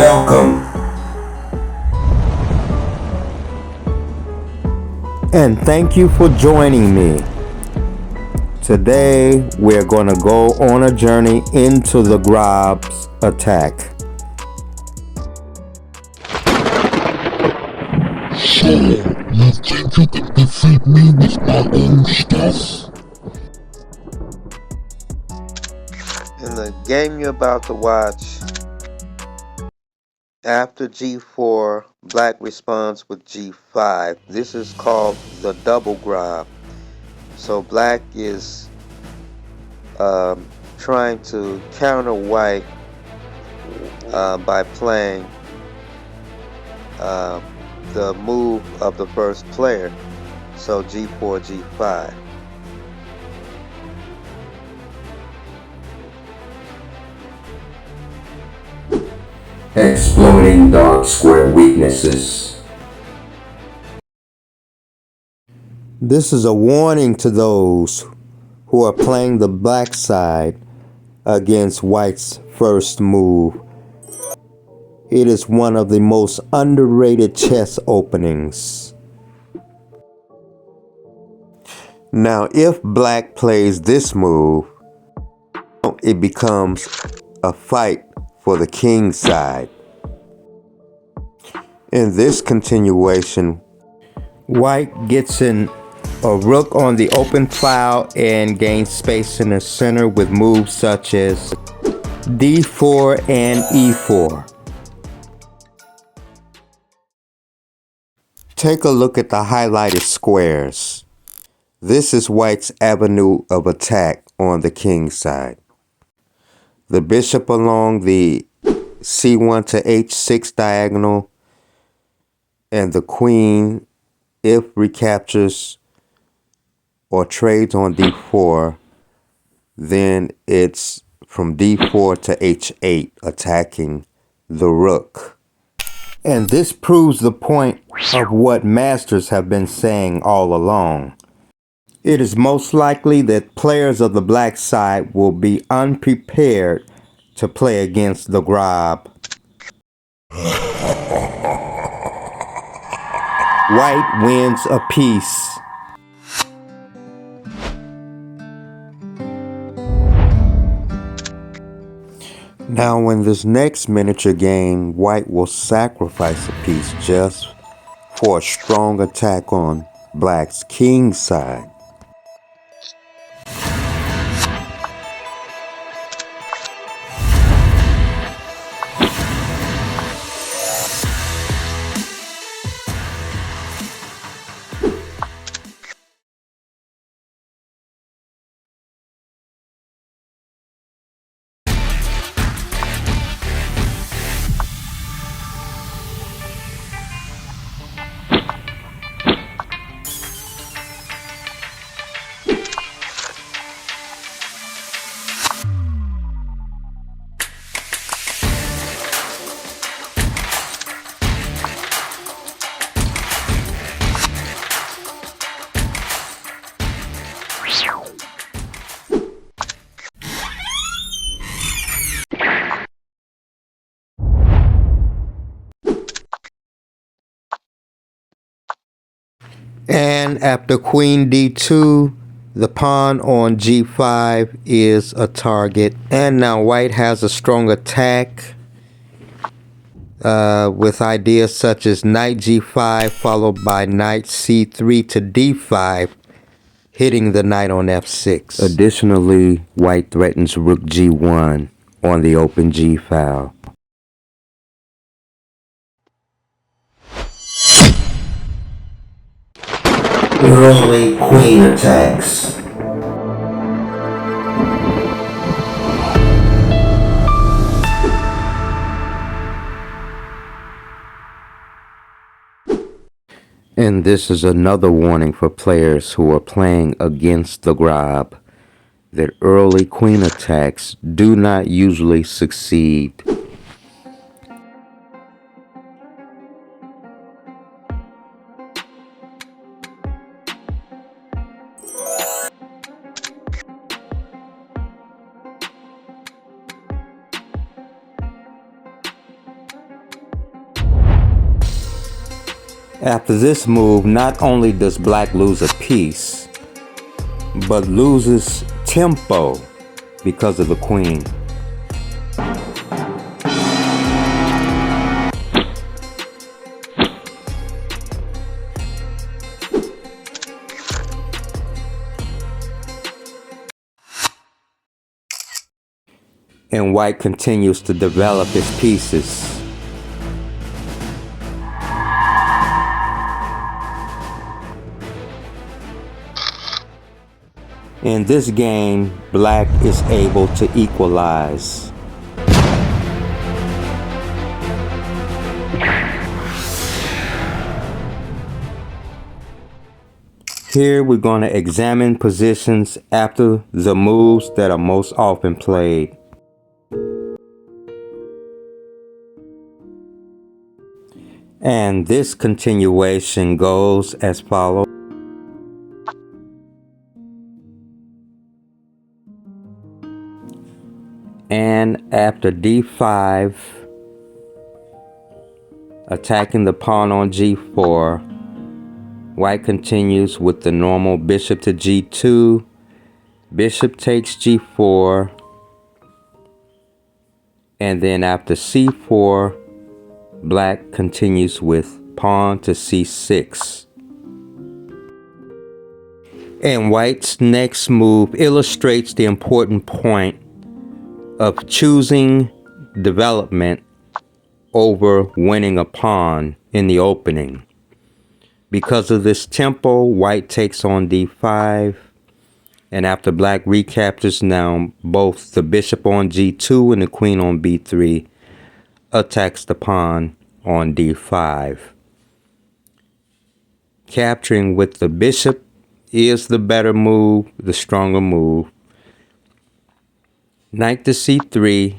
Welcome. And thank you for joining me. Today we're going to go on a journey into the Grob's attack. So, you think you can defeat me with my own stuff? In the game you're about to watch, after G4, Black responds with G5. This is called the double Grob. So Black is trying to counter White by playing the move of the first player. So G4, G5. Exploiting dark square weaknesses. This is a warning to those who are playing the black side against White's first move. It is one of the most underrated chess openings. Now, if Black plays this move, it becomes a fight for the king side. In this continuation, White gets in a rook on the open file and gains space in the center with moves such as d4 and e4. Take a look at the highlighted squares. This is White's avenue of attack on the king side. The bishop along the c1 to h6 diagonal, and the queen, if recaptures or trades on d4, then it's from d4 to h8 attacking the rook. And this proves the point of what masters have been saying all along. It is most likely that players of the black side will be unprepared to play against the Grob. White wins a piece. Now in this next miniature game, White will sacrifice a piece just for a strong attack on Black's king side. And after queen d2, the pawn on g5 is a target. And now White has a strong attack with ideas such as knight g5 followed by knight c3 to d5, hitting the knight on f6. Additionally, White threatens rook g1 on the open g file. Early queen attacks. And this is another warning for players who are playing against the Grob, that early queen attacks do not usually succeed. After this move, not only does black lose a piece, but loses tempo because of the queen. And white continues to develop his pieces. In this game, black is able to equalize. Here we're going to examine positions after the moves that are most often played. And this continuation goes as follows. And after d5, attacking the pawn on g4, white continues with the normal bishop to g2, bishop takes g4, and then after c4, black continues with pawn to c6. And white's next move illustrates the important point of choosing development over winning a pawn in the opening. Because of this tempo, white takes on d5, and after black recaptures now both the bishop on g2 and the queen on b3, attacks the pawn on d5. Capturing with the bishop is the better move, the stronger move. Knight to c3,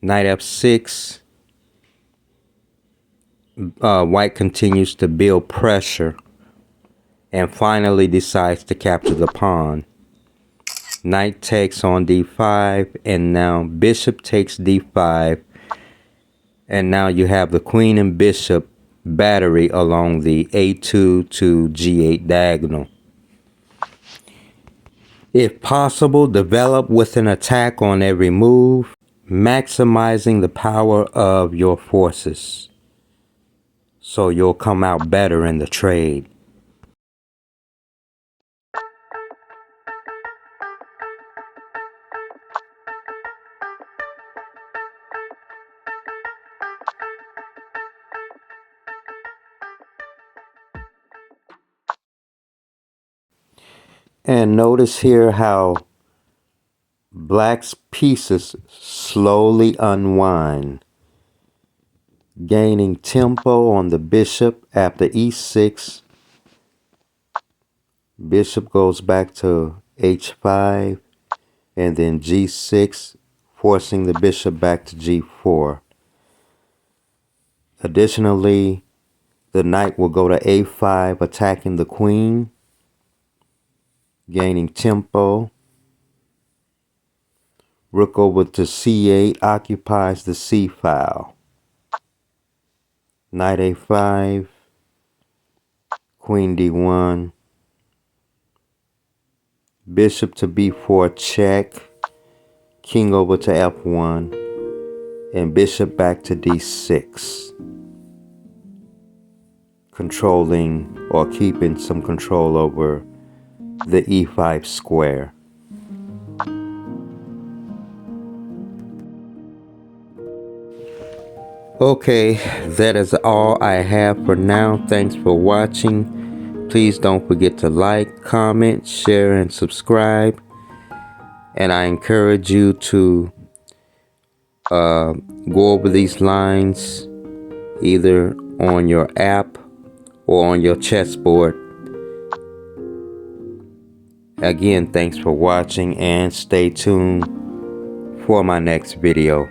knight f6. White continues to build pressure and finally decides to capture the pawn. Knight takes on d5, and now bishop takes d5, and now you have the queen and bishop battery along the a2 to g8 diagonal. If possible, develop with an attack on every move, maximizing the power of your forces, so you'll come out better in the trade. And notice here how black's pieces slowly unwind, gaining tempo on the bishop after e6. Bishop goes back to h5 and then g6, forcing the bishop back to g4. Additionally, the knight will go to a5, attacking the queen, gaining tempo. Rook over to c8 occupies the c file. Knight a5, queen d1, bishop to b4 check, king over to f1, and bishop back to d6. Controlling or keeping some control over the e5 square. Okay, that is all I have for now. Thanks for watching. Please don't forget to like, comment, share, and subscribe. And I encourage you to go over these lines either on your app or on your chessboard. Again, thanks for watching and stay tuned for my next video.